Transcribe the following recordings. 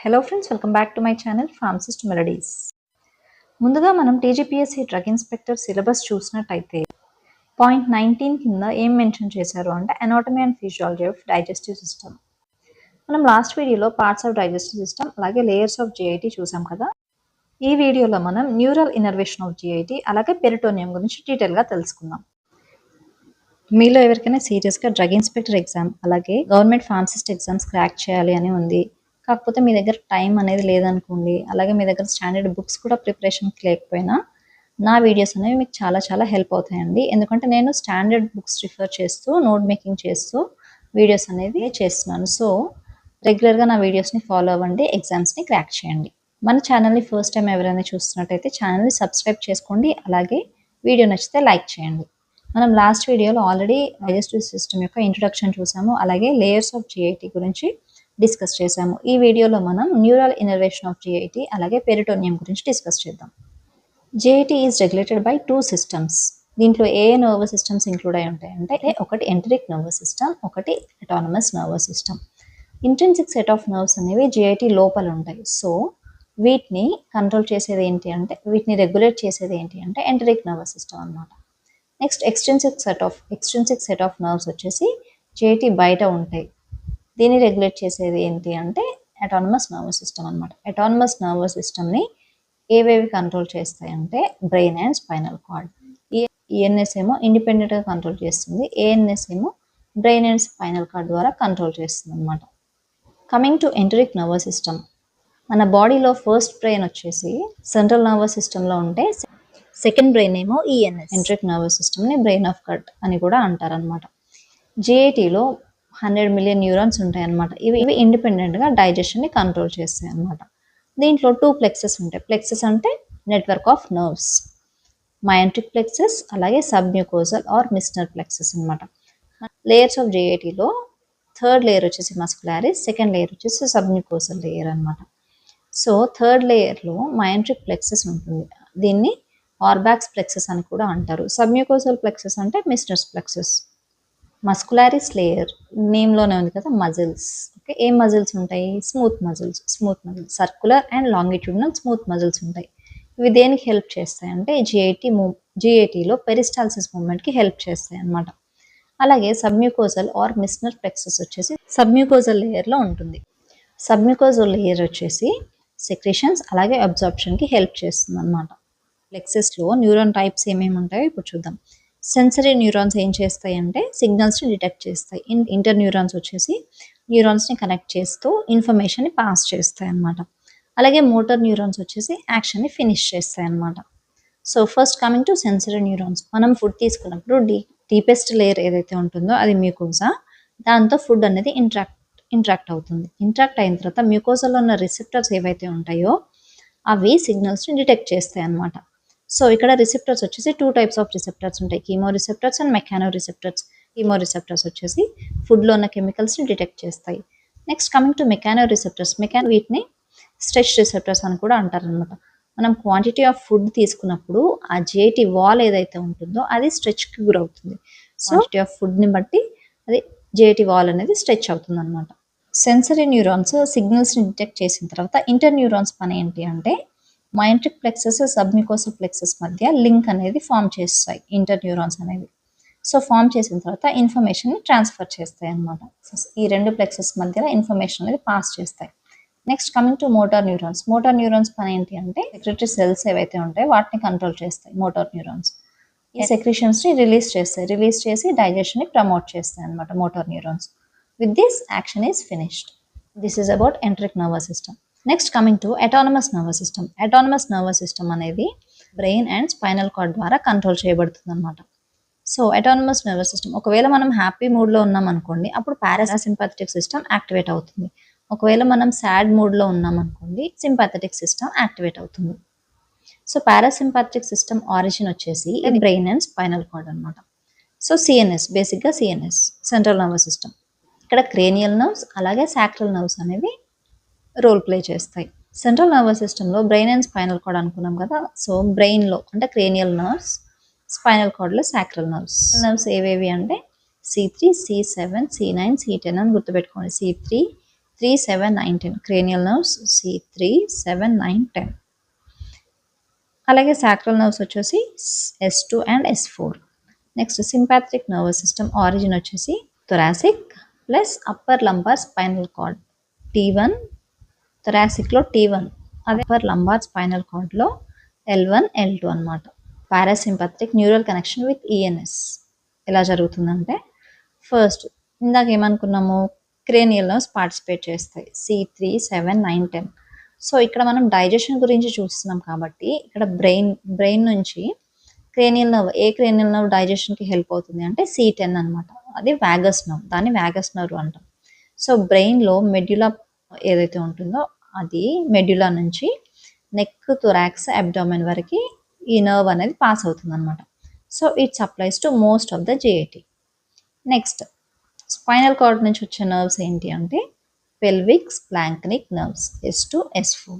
Hello friends, welcome back to my channel pharmacist melodies. ముందుగా మనం TGPSC drug inspector syllabus చూసినట్టయితే point 19 కింద ఏం మెన్షన్ చేశారు అంటే anatomy and physiology of digestive system. మనం లాస్ట్ వీడియోలో పార్ట్స్ ఆఫ్ డైజెస్టివ్ సిస్టమ్ అలాగే లేయర్స్ ఆఫ్ జిఐటి చూసాం కదా. ఈ వీడియోలో మనం న్యూరల్ ఇన్నర్వేషన్ ఆఫ్ జిఐటి అలాగే పెరిటోనియం గురించి డీటెయిల్గా తెలుసుకుందాం. మీలో ఎవరికైనా సీరియస్గా డ్రగ్ ఇన్స్పెక్టర్ ఎగ్జామ్ అలాగే గవర్నమెంట్ ఫార్మసిస్ట్ ఎగ్జామ్స్ క్రాక్ చేయాలి అని ఉంది, కాకపోతే మీ దగ్గర టైం అనేది లేదనుకోండి, అలాగే మీ దగ్గర స్టాండర్డ్ బుక్స్ కూడా ప్రిపరేషన్కి లేకపోయినా నా వీడియోస్ అనేవి మీకు చాలా చాలా హెల్ప్ అవుతాయండి. ఎందుకంటే నేను స్టాండర్డ్ బుక్స్ రిఫర్ చేస్తూ నోట్ మేకింగ్ చేస్తూ వీడియోస్ అనేది చేస్తున్నాను. సో రెగ్యులర్గా నా వీడియోస్ని ఫాలో అవ్వండి, ఎగ్జామ్స్ని క్రాక్ చేయండి. మన ఛానల్ని ఫస్ట్ టైం ఎవరైనా చూస్తున్నట్టయితే ఛానల్ని సబ్స్క్రైబ్ చేసుకోండి, అలాగే వీడియో నచ్చితే లైక్ చేయండి. మనం లాస్ట్ వీడియోలో ఆల్రెడీ డైజెస్టివ్ సిస్టమ్ యొక్క ఇంట్రొడక్షన్ చూసాము, అలాగే లేయర్స్ ఆఫ్ జిఐటి గురించి డిస్కస్ చేసాము. ఈ వీడియోలో మనం న్యూరల్ ఇన్నర్వేషన్ ఆఫ్ జిఐటి అలాగే పెరిటోనియం గురించి డిస్కస్ చేద్దాం. GIT is regulated by 2 systems. దీంట్లో ఏ నర్వస్ సిస్టమ్స్ ఇంక్లూడ్ అయి ఉంటాయి అంటే ఒకటి ఎంటరిక్ నర్వస్ సిస్టమ్, ఒకటి autonomous nervous system. Intrinsic set of nerves అనేవి జిఐటి లోపల ఉంటాయి. సో వీటిని కంట్రోల్ చేసేది ఏంటి అంటే, వీటిని రెగ్యులేట్ చేసేది ఏంటి అంటే ఎంటరిక్ నర్వస్ సిస్టమ్ అన్నమాట. Next extrinsic set of nerves వచ్చేసి జిఐటి బయట ఉంటాయి. దీన్ని రెగ్యులేట్ చేసేది ఏంటి అంటే అటానమస్ నర్వస్ సిస్టమ్ అనమాట. అటానమస్ నర్వస్ సిస్టమ్ని ఏవేవి కంట్రోల్ చేస్తాయి అంటే brain and spinal cord. ENS ఏమో ఇండిపెండెంట్గా కంట్రోల్ చేస్తుంది, ఏఎన్ఎస్ ఏమో బ్రెయిన్ అండ్ స్పైనల్ కార్డ్ ద్వారా కంట్రోల్ చేస్తుంది అనమాట. Coming to enteric nervous system, మన బాడీలో ఫస్ట్ బ్రెయిన్ వచ్చేసి సెంట్రల్ నర్వస్ సిస్టంలో ఉంటే సెకండ్ బ్రెయిన్ ఏమో ఈఎన్ఎస్. ఎంటరిక్ నర్వస్ సిస్టమ్ని బ్రెయిన్ ఆఫ్ గట్ అని కూడా అంటారనమాట. జిఐటిలో 100 మిలియన్ న్యూరాన్స్ ఉంటాయి అన్నమాట. ఇవి ఇండిపెండెంట్గా డైజెషన్ని కంట్రోల్ చేస్తాయి అన్నమాట. దీంట్లో 2 ప్లెక్సెస్ ఉంటాయి. ప్లెక్సెస్ అంటే నెట్వర్క్ ఆఫ్ నర్వ్స్, మయాంట్రిక్ ప్లెక్సెస్ అలాగే సబ్మ్యూకోజల్ ఆర్ మిస్నర్ ప్లెక్సెస్ అనమాట. లేయర్స్ ఆఫ్ జిఐటిలో థర్డ్ లేయర్ వచ్చేసి మస్కులారిస్, సెకండ్ లేయర్ వచ్చేసి సబ్మ్యూకోజల్ లేయర్ అనమాట. సో థర్డ్ లేయర్లో మయాంట్రిక్ ప్లెక్సెస్ ఉంటుంది, దీన్ని ఆర్బాక్స్ ప్లెక్సెస్ అని కూడా అంటారు. సబ్మ్యూకోజల్ ప్లెక్సెస్ అంటే మిస్నర్స్ ప్లెక్సెస్. మస్కులారిస్ లేయర్ నేమ్లోనే ఉంది కదా, మజిల్స్. ఓకే, ఏ మజిల్స్ ఉంటాయి? Smooth muscles, circular and longitudinal smooth muscles ఉంటాయి. ఇవి దేనికి హెల్ప్ చేస్తాయి అంటే జిఐటిలో పెరిస్టాల్సిస్ మూవ్మెంట్కి హెల్ప్ చేస్తాయి అన్నమాట. అలాగే సబ్మ్యూకోజల్ ఆర్ మిస్నర్ ప్లెక్సెస్ వచ్చేసి సబ్మ్యూకోజల్ లేయర్లో ఉంటుంది. సబ్మ్యూకోజల్ లేయర్ వచ్చేసి సెక్రేషన్స్ అలాగే అబ్జార్ప్షన్కి హెల్ప్ చేస్తుంది అన్నమాట. ప్లెక్సెస్లో న్యూరాన్ టైప్స్ ఏమేమి ఉంటాయో ఇప్పుడు చూద్దాం. సెన్సరీ న్యూరాన్స్ ఏం చేస్తాయి అంటే సిగ్నల్స్ని డిటెక్ట్ చేస్తాయి. ఇంటర్ న్యూరాన్స్ వచ్చేసి న్యూరాన్స్ని కనెక్ట్ చేస్తూ ఇన్ఫర్మేషన్ని పాస్ చేస్తాయి అన్నమాట. అలాగే మోటార్ న్యూరాన్స్ వచ్చేసి యాక్షన్ని ఫినిష్ చేస్తాయి అన్నమాట. So first coming to sensory neurons, మనం ఫుడ్ తీసుకున్నప్పుడు డీపెస్ట్ లేయర్ ఏదైతే ఉంటుందో అది మ్యూకోజా, దాంతో ఫుడ్ అనేది ఇంట్రాక్ట్ అవుతుంది. ఇంట్రాక్ట్ అయిన తర్వాత మ్యూకోజాలో ఉన్న రిసెప్టర్స్ ఏవైతే ఉంటాయో అవి సిగ్నల్స్ని డిటెక్ట్ చేస్తాయి అన్నమాట. సో ఇక్కడ రిసెప్టర్స్ వచ్చేసి 2 టైప్స్ ఆఫ్ రిసెప్టర్స్ ఉంటాయి, chemo receptors and mechano receptors. Chemo receptors వచ్చేసి ఫుడ్లో ఉన్న కెమికల్స్ని డిటెక్ట్ చేస్తాయి. Next coming to mechano receptors, వీటిని స్ట్రెచ్ రిసెప్టర్స్ అని కూడా అంటారనమాట. మనం క్వాంటిటీ ఆఫ్ ఫుడ్ తీసుకున్నప్పుడు ఆ జిఐటి వాల్ ఏదైతే ఉంటుందో అది స్ట్రెచ్కి గురవుతుంది. సో క్వాంటిటీ ఆఫ్ ఫుడ్ని బట్టి అది జిఐటి వాల్ అనేది స్ట్రెచ్ అవుతుంది అనమాట. సెన్సరీ న్యూరాన్స్ సిగ్నల్స్ని డిటెక్ట్ చేసిన తర్వాత ఇంటర్ న్యూరాన్స్ పని ఏంటి అంటే మయాంట్రిక్ ప్లెక్సెస్ సబ్మ్యూకోజల్ ప్లెక్సెస్ మధ్య లింక్ అనేది ఫామ్ చేస్తాయి ఇంటర్ న్యూరాన్స్ అనేవి. సో ఫామ్ చేసిన తర్వాత ఇన్ఫర్మేషన్ని ట్రాన్స్ఫర్ చేస్తాయి అన్నమాట. ఈ 2 ప్లెక్సెస్ మధ్యలో ఇన్ఫర్మేషన్ అనేది పాస్ చేస్తాయి. Next coming to motor neurons పని ఏంటి అంటే సెక్రెటరీ సెల్స్ ఏవైతే ఉంటాయో వాటిని కంట్రోల్ చేస్తాయి మోటార్ న్యూరాన్స్. ఈ సెక్రేషన్స్ని రిలీజ్ చేసి డైజెషన్ని ప్రమోట్ చేస్తాయి అన్నమాట motor neurons. With this action is finished. This is about enteric nervous system. Next coming to autonomous nervous system. Autonomous nervous system అనేది బ్రెయిన్ అండ్ స్పైనల్ కార్డ్ ద్వారా control చేయబడుతుంది అనమాట. So autonomous nervous system, ఒకవేళ మనం happy మూడ్లో ఉన్నాం అనుకోండి అప్పుడు పారాసింపాథెటిక్ సిస్టమ్ యాక్టివేట్ అవుతుంది. ఒకవేళ మనం సాడ్ మూడ్లో ఉన్నాం అనుకోండి సింపాథెటిక్ సిస్టమ్ యాక్టివేట్ అవుతుంది. సో పారాసింపాథెటిక్ సిస్టమ్ ఆరిజిన్ వచ్చేసి బ్రెయిన్ అండ్ స్పైనల్ కార్డ్ అనమాట. సో బేసిక్గా సిఎన్ఎస్ సెంట్రల్ నర్వస్ సిస్టమ్. ఇక్కడ క్రేనియల్ నర్వ్స్ అలాగే సాక్రల్ నర్వ్స్ అనేవి రోల్ ప్లే చేస్తాయి. సెంట్రల్ నర్వస్ సిస్టంలో బ్రెయిన్ అండ్ స్పైనల్ కార్డ్ అనుకున్నాం కదా. సో బ్రెయిన్లో అంటే క్రేనియల్ నర్వ్స్, స్పైనల్ కార్డ్లో సాక్రల్ నర్వ్స్ ఏవేవి అంటే C3, C7, C9, C10 అని గుర్తుపెట్టుకోండి. C3, 3, 7, 9, 10 cranial nerves C3, 7, 9, 10. అలాగే సాక్రల్ నర్వ్స్ వచ్చేసి S2 and S4. Next sympathetic nervous system origin వచ్చేసి thoracic plus upper lumbar spinal cord T1, థొరాసిక్లో T1, అదే అప్పర్ లంబార్ స్పైనల్ కార్డ్లో L1, L2 అనమాట. Parasympathetic neural connection with ENS ఎలా జరుగుతుందంటే first ఇందాక ఏమనుకున్నాము క్రేనియల్ నర్వ్స్ పార్టిసిపేట్ చేస్తాయి C3, 7, 9, 10. సో ఇక్కడ మనం డైజెషన్ గురించి చూస్తున్నాం కాబట్టి ఇక్కడ బ్రెయిన్ నుంచి క్రేనియల్ నర్వ్, ఏ క్రేనియల్ నర్వ్ డైజెషన్కి హెల్ప్ అవుతుంది అంటే C10 అనమాట. అది వ్యాగస్ నర్వ్, దాన్ని వ్యాగస్ నర్వ్ అంటాం. సో బ్రెయిన్లో మెడ్యులా ఏదైతే ఉంటుందో అది మెడ్యులా నుంచి నెక్, థొరాక్స్, అబ్డామెన్ వరకు ఈ నర్వ్ అనేది పాస్ అవుతుంది అనమాట. So it supplies to most of the GAT. Next spinal cord నుంచి వచ్చే నర్వ్స్ ఏంటి అంటే పెల్విక్ స్ప్లాంక్నిక్ నర్వ్స్ S2, S4.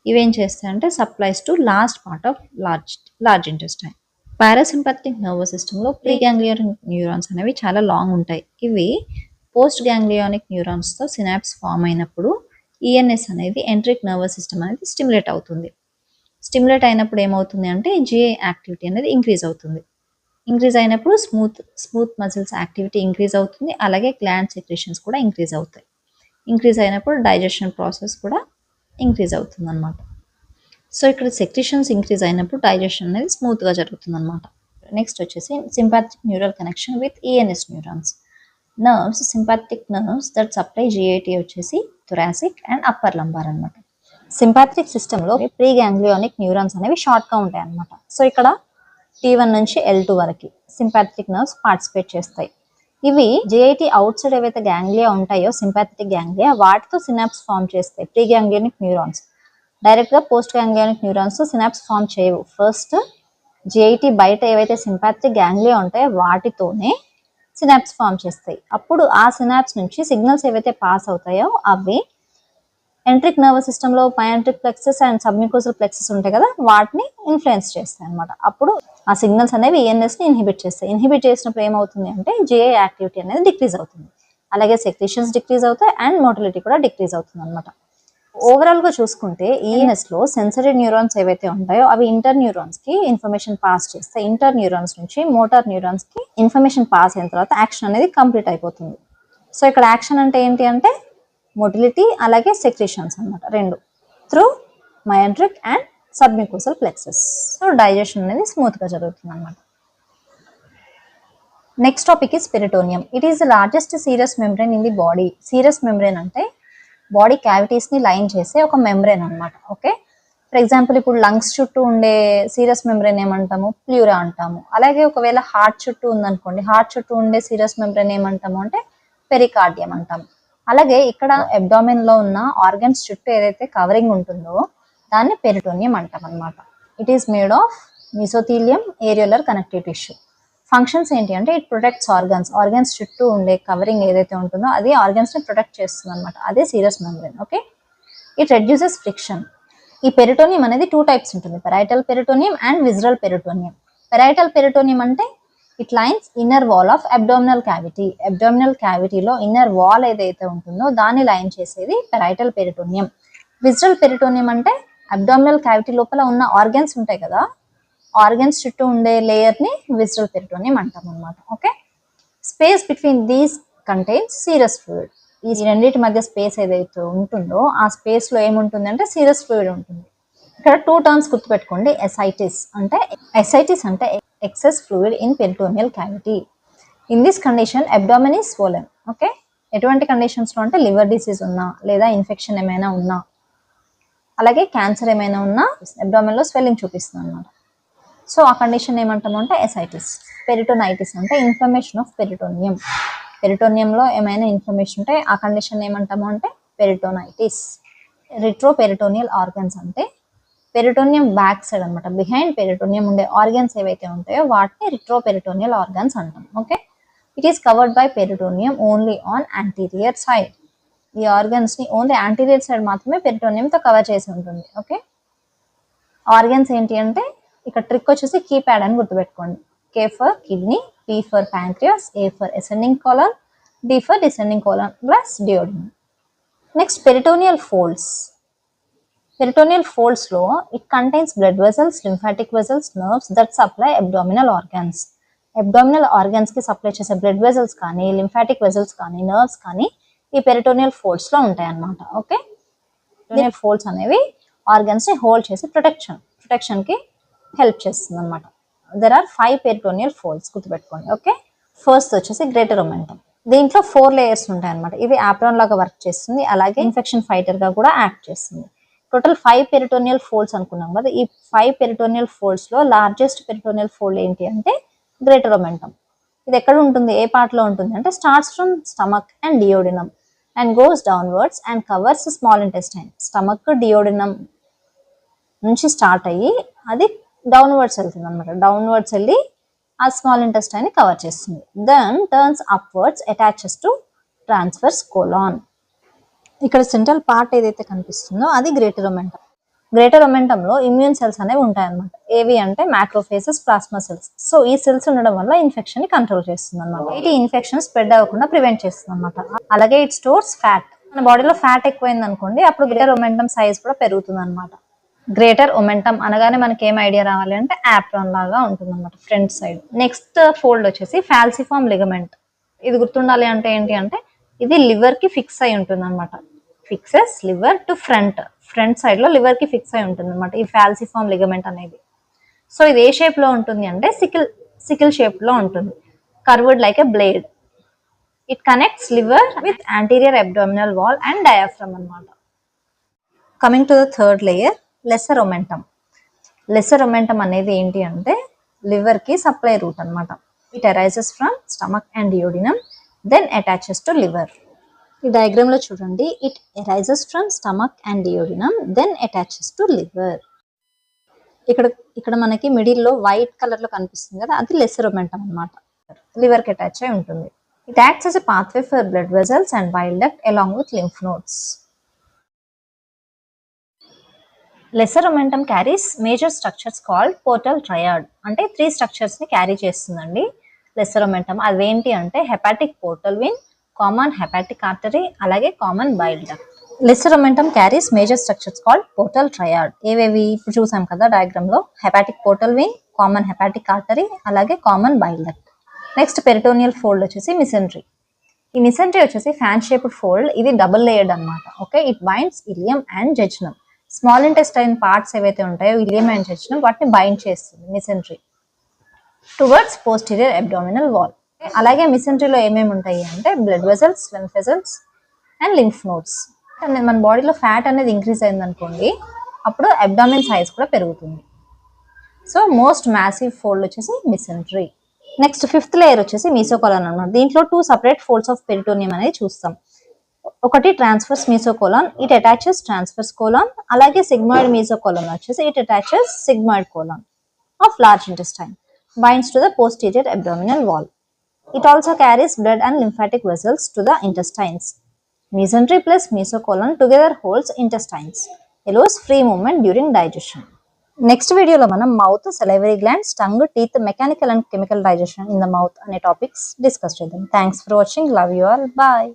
ఇవేం చేస్తాయంటే supplies to last part of large intestine. Parasympathetic nervous సిస్టంలో ప్రీ గ్యాంగ్లియోనిక్ న్యూరాన్స్ అనేవి చాలా లాంగ్ ఉంటాయి. ఇవి పోస్ట్ గ్యాంగ్లియోనిక్ న్యూరాన్స్తో సినాప్స్ ఫామ్ అయినప్పుడు ENS అనేది ఎంట్రిక్ నర్వస్ సిస్టమ్ అనేది స్టిమ్యులేట్ అవుతుంది. స్టిమ్యులేట్ అయినప్పుడు ఏమవుతుంది అంటే GA యాక్టివిటీ అనేది ఇంక్రీజ్ అవుతుంది. ఇంక్రీజ్ అయినప్పుడు స్మూత్ మజిల్స్ యాక్టివిటీ ఇంక్రీజ్ అవుతుంది. అలాగే గ్లాండ్ సెక్రేషన్స్ కూడా ఇంక్రీజ్ అవుతాయి. ఇంక్రీజ్ అయినప్పుడు డైజెషన్ ప్రాసెస్ కూడా ఇంక్రీజ్ అవుతుంది అనమాట. సో ఇక్కడ సెక్రేషన్స్ ఇంక్రీజ్ అయినప్పుడు డైజెషన్ అనేది స్మూత్గా జరుగుతుంది అనమాట. నెక్స్ట్ వచ్చేసి sympathetic neural connection with ENS neurons. Nerves sympathetic nerves that supply GAT వచ్చేసి థొరాసిక్ అండ్ అప్పర్ లంబార్ అనమాట. సింపాథిక్ సిస్టంలో ప్రీ గ్యాంగ్లియోనిక్ న్యూరాన్స్ అనేవి షార్ట్గా ఉంటాయి అనమాట. సో ఇక్కడ T1 నుంచి L2 వరకు సింపాథిక్ నర్వ్స్ పార్టిసిపేట్ చేస్తాయి. ఇవి GAT అవుట్ సైడ్ ఏవైతే గ్యాంగ్లియా ఉంటాయో సింపాథిక్ గ్యాంగ్లియా వాటితో సినాప్స్ ఫామ్ చేస్తాయి. ప్రీ గ్యాంగ్లియోనిక్ న్యూరాన్స్ డైరెక్ట్గా పోస్ట్ గ్యాంగ్లియోనిక్ న్యూరాన్స్తో సినాప్స్ ఫామ్ చేయవు. ఫస్ట్ GAT బయట ఏవైతే సింపాథిక్ గ్యాంగ్లియా ఉంటాయో వాటితోనే సినాప్స్ ఫామ్ చేస్తాయి. అప్పుడు ఆ సినాప్స్ నుంచి సిగ్నల్స్ ఏవైతే పాస్ అవుతాయో అవి ఎంట్రిక్ నర్వస్ సిస్టంలో పయాంట్రిక్ ప్లెక్సస్ అండ్ సబ్మ్యూకోసల్ ప్లెక్సస్ ఉంటాయి కదా, వాటిని ఇన్ఫ్లుయెన్స్ చేస్తాయి అనమాట. అప్పుడు ఆ సిగ్నల్స్ అనేవి ENSని ఇన్హిబిట్ చేస్తాయి. ఇన్హిబిట్ చేసినప్పుడు ఏమవుతుంది అంటే GA యాక్టివిటీ అనేది డిక్రీజ్ అవుతుంది. అలాగే సెక్రేషన్స్ డిక్రీజ్ అవుతాయి అండ్ మోటిలిటీ కూడా డిక్రీజ్ అవుతుంది అనమాట. ఓవరాల్గా చూసుకుంటే ENSలో సెన్సరీ న్యూరాన్స్ ఏవైతే ఉంటాయో అవి ఇంటర్ న్యూరాన్స్కి ఇన్ఫర్మేషన్ పాస్ చేస్తాయి. ఇంటర్ న్యూరాన్స్ నుంచి మోటార్ న్యూరాన్స్కి ఇన్ఫర్మేషన్ పాస్ అయిన తర్వాత యాక్షన్ అనేది కంప్లీట్ అయిపోతుంది. సో ఇక్కడ యాక్షన్ అంటే ఏంటి అంటే మోటిలిటీ అలాగే సెక్రేషన్స్ అనమాట, రెండు through myenteric and submucosal plexus. So digestion అనేది స్మూత్గా జరుగుతుంది అనమాట. Next topic is peritoneum. It is the largest serous membrane in the body. Serous membrane అంటే బాడీ క్యావిటీస్ని లైన్ చేసే ఒక మెంబ్రెయిన్ అనమాట. ఓకే, ఫర్ ఎగ్జాంపుల్ ఇప్పుడు లంగ్స్ చుట్టూ ఉండే సీరస్ మెంబ్రెయిన్ ఏమంటాము, ప్లూరా అంటాము. అలాగే ఒకవేళ హార్ట్ చుట్టూ ఉందనుకోండి, హార్ట్ చుట్టూ ఉండే సీరస్ మెంబ్రెయిన్ ఏమంటాము అంటే పెరికార్డియం అంటాము. అలాగే ఇక్కడ అబ్డామిన్ లో ఉన్న ఆర్గన్స్ చుట్టూ ఏదైతే కవరింగ్ ఉంటుందో దాన్ని పెరిటోనియం అంటాం అనమాట. It is made of mesothelium areolar connective tissue. Functions ఏంటి అంటే ఇట్ ప్రొటెక్ట్స్ ఆర్గన్స్ చుట్టూ ఉండే కవరింగ్ ఏదైతే ఉంటుందో అది ఆర్గన్స్ ని ప్రొటెక్ట్ చేస్తుంది అనమాట. అదే serous membrane. Okay, it reduces friction. ఈ పెరిటోనియం అనేది 2 టైప్స్ ఉంటుంది, parietal peritoneum and visceral peritoneum. Parietal peritoneum అంటే it lines inner wall of abdominal cavity. Abdominal క్యావిటీలో ఇన్నర్ వాల్ ఏదైతే ఉంటుందో దాన్ని లైన్ చేసేది పెరైటల్ పెరిటోనియం. విజరల్ పెరిటోనియం అంటే అబ్డామినల్ క్యావిటీ లోపల ఉన్న ఆర్గన్స్ ఉంటాయి కదా, ఆర్గన్స్ చుట్టూ ఉండే లేయర్ని విజరల్ పెరిటోనియం అంటాం అనమాట. Okay, space between these contains serous fluid. ఈ రెండింటి మధ్య స్పేస్ ఏదైతే ఉంటుందో ఆ స్పేస్లో ఏముంటుంది అంటే సీరస్ ఫ్లూయిడ్ ఉంటుంది. ఇక్కడ 2 టర్మ్స్ గుర్తుపెట్టుకోండి. ఎసైటిస్ అంటే excess fluid in peritoneal cavity. In this condition abdomen is swollen. Okay, ఎటువంటి కండిషన్స్లో అంటే లివర్ డిసీజ్ ఉన్నా లేదా ఇన్ఫెక్షన్ ఏమైనా ఉన్నా అలాగే క్యాన్సర్ ఏమైనా ఉన్నా అబ్డామిన్లో స్వెల్లింగ్ చూపిస్తుంది అనమాట. సో ఆ కండిషన్ ఏమంటాము అంటే ఎసైటిస్. పెరిటోనైటిస్ అంటే ఇన్ఫ్లమేషన్ ఆఫ్ పెరిటోనియం. పెరిటోనియంలో ఏమైనా ఇన్ఫ్లమేషన్ ఉంటే ఆ కండిషన్ ఏమంటాము అంటే పెరిటోనైటిస్. రిట్రోపెరిటోనియల్ ఆర్గన్స్ అంటే పెరిటోనియం బ్యాక్ సైడ్ అనమాట, బిహైండ్ పెరిటోనియం ఉండే ఆర్గన్స్ ఏవైతే ఉంటాయో వాటిని రిట్రోపెరిటోనియల్ ఆర్గన్స్ అంటాం. Okay, it is covered by peritoneum only on anterior side. ఈ ఆర్గన్స్ ని ఓన్లీ యాంటీరియర్ సైడ్ మాత్రమే పెరిటోనియంతో కవర్ చేసి ఉంటుంది. ఓకే, ఆర్గన్స్ ఏంటి అంటే ఇక్కడ ట్రిక్ వచ్చేసి కీప్యాడ్ అని గుర్తుపెట్టుకోండి. K for kidney, P for pancreas, A for ascending colon, D for descending colon plus duodenum. Next peritoneal folds. Peritoneal folds లో it contains blood vessels, lymphatic vessels, nerves that supply abdominal organs. Abdominal organs కి supply చేసే blood vessels కానీ lymphatic vessels కానీ nerves కానీ ఈ peritoneal folds లో ఉంటాయి అన్నమాట. ఓకే, పెరిటోనియల్ ఫోల్డ్స్ అనేవి ఆర్గన్స్ ని హోల్డ్ చేసి ప్రొటెక్షన్ కి హెల్ప్ చేస్తుంది అనమాట. దెర్ ఆర్ 5 పెరిటోనియల్ ఫోల్డ్స్, గుర్తుపెట్టుకోండి. ఓకే, ఫస్ట్ వచ్చేసి గ్రేటర్ ఒమెంటమ్. దీంట్లో 4 లేయర్స్ ఉంటాయి అనమాట. ఇది ఆప్రాన్ లాగా వర్క్ చేస్తుంది, అలాగే ఇన్ఫెక్షన్ ఫైటర్ గా కూడా యాక్ట్ చేస్తుంది. టోటల్ 5 పెరిటోనియల్ ఫోల్డ్స్ అనుకున్నాం కదా. ఈ 5 పెరిటోనియల్ ఫోల్డ్స్ లో లార్జెస్ట్ పెరిటోనియల్ ఫోల్డ్ ఏంటి అంటే గ్రేటర్ ఒమెంటమ్. ఇది ఎక్కడ ఉంటుంది, ఏ పార్ట్ లో ఉంటుంది అంటే starts from stomach and duodenum and goes downwards and covers small intestine. Stomach duodenum నుంచి స్టార్ట్ అయ్యి అది డౌన్వర్డ్స్ వెళ్తుంది అనమాట. డౌన్వర్డ్స్ వెళ్ళి ఆ స్మాల్ ఇంటెస్టైన్ ని కవర్ చేస్తుంది. Then turns upwards, attaches to transverse colon. ఇక్కడ సెంట్రల్ పార్ట్ ఏదైతే కనిపిస్తుందో అది గ్రేటర్ ఒమెంటమ్. గ్రేటర్ ఒమెంటమ్ లో ఇమ్యూన్ సెల్స్ అనేవి ఉంటాయన్నమాట. ఏవి అంటే మ్యాక్రోఫేసెస్, ప్లాస్మా సెల్స్. సో ఈ సెల్స్ ఉండడం వల్ల ఇన్ఫెక్షన్ ని కంట్రోల్ చేస్తుంది అనమాట. ఈ ఇన్ఫెక్షన్ స్ప్రెడ్ అవ్వకుండా ప్రివెంట్ చేస్తుంది అనమాట. అలాగే ఇట్ స్టోర్స్ ఫ్యాట్. మన బాడీలో ఫ్యాట్ ఎక్కువైంది అనుకోండి, అప్పుడు గ్రేటర్ ఒమెంటమ్ సైజ్ కూడా పెరుగుతుంది అనమాట. గ్రేటర్ ఒమెంటమ్ అనగానే మనకి ఏం ఐడియా రావాలి అంటే ఆప్రాన్ లాగా ఉంటుంది అనమాట ఫ్రంట్ సైడ్. నెక్స్ట్ ఫోల్డ్ వచ్చేసి ఫాల్సిఫార్మ్ లిగమెంట్. ఇది గుర్తుండాలి అంటే ఏంటి అంటే ఇది లివర్ కి ఫిక్స్ అయి ఉంటుంది అనమాట. Fixes liver to front side లో లివర్ కి ఫిక్స్ అయి ఉంటుంది అనమాట ఈ ఫాల్సిఫార్మ్ లిగమెంట్ అనేది. సో ఇది ఏ షేప్ లో ఉంటుంది అంటే సికిల్ షేప్ లో ఉంటుంది, curved like a blade. It connects liver with anterior abdominal wall and diaphragm అనమాట. Coming to the third layer, lesser omentum. Lesser omentum అనేది ఏంటి అంటే లివర్ కి సప్లై రూట్ అనమాట. It arises from stomach and duodenum then attaches to liver. ఈ diagram లో చూడండి, it arises from stomach and duodenum then attaches to liver. ఇక్కడ మనకి మిడిల్ లో వైట్ కలర్ లో కనిపిస్తుంది కదా, అది లెసర్ ఒమెంటమ్ అనమాట. లివర్ కి అటాచ్ అయి ఉంటుంది. It acts as a pathway for blood vessels and bile duct along with lymph nodes. Lesser omentum carries major structures called portal triad. అంటే 3 స్ట్రక్చర్స్ ని క్యారీ చేస్తుందండి లెసర్ ఒమెంటమ్. అవేంటి అంటే hepatic portal vein, common hepatic artery, అలాగే common bile duct. Lesser omentum carries major structures called portal triad. ఏవేవి ఇప్పుడు చూసాం కదా డయాగ్రామ్ లో, hepatic portal vein, common hepatic artery, అలాగే common bile duct. Next peritoneal fold వచ్చేసి మిసెంట్రీ. ఈ mesentery వచ్చేసి ఫ్యాన్ షేప్డ్ ఫోల్డ్. ఇది డబుల్ లేయర్డ్ అనమాట. Okay, it binds ileum and jejunum. Small intestine parts ఏవైతే ఉంటాయో ఇలియం అండ్ జెజ్నమ్, వాటిని bind చేస్తుంది మిసెంట్రీ టువర్డ్స్ పోస్టీరియర్ అబ్డామినల్ వాల్. అలాగే మిసెంట్రీలో ఏమేమి ఉంటాయి అంటే blood vessels, lymph vessels and lymph nodes. మన బాడీలో ఫ్యాట్ అనేది ఇంక్రీజ్ అయింది అనుకోండి, అప్పుడు అబ్డామిన్ సైజ్ కూడా పెరుగుతుంది. సో మోస్ట్ మ్యాసివ్ ఫోల్డ్ వచ్చేసి మిసెంట్రీ. నెక్స్ట్ 5th లేయర్ వచ్చేసి మీసోకోలాన్ అన్నమాట. దీంట్లో 2 సపరేట్ ఫోల్డ్స్ ఆఫ్ పెరిటోనియం అనేది చూస్తాం. ఒకటి transverse mesocolon, it attaches transverse colon. అలాగే సిగ్మాయిడ్ మీసోకోలాన్ వచ్చేసి it attaches sigmoid colon of large intestine, binds to the posterior abdominal wall. It also carries blood and lymphatic vessels to the intestines. Mesentery plus mesocolon together holds intestines, allows free movement during digestion. Next video lo manam mouth, salivary glands, tongue, teeth, mechanical and chemical digestion in the mouth ane topics discuss chedam. Thanks for watching. Love you all. Bye.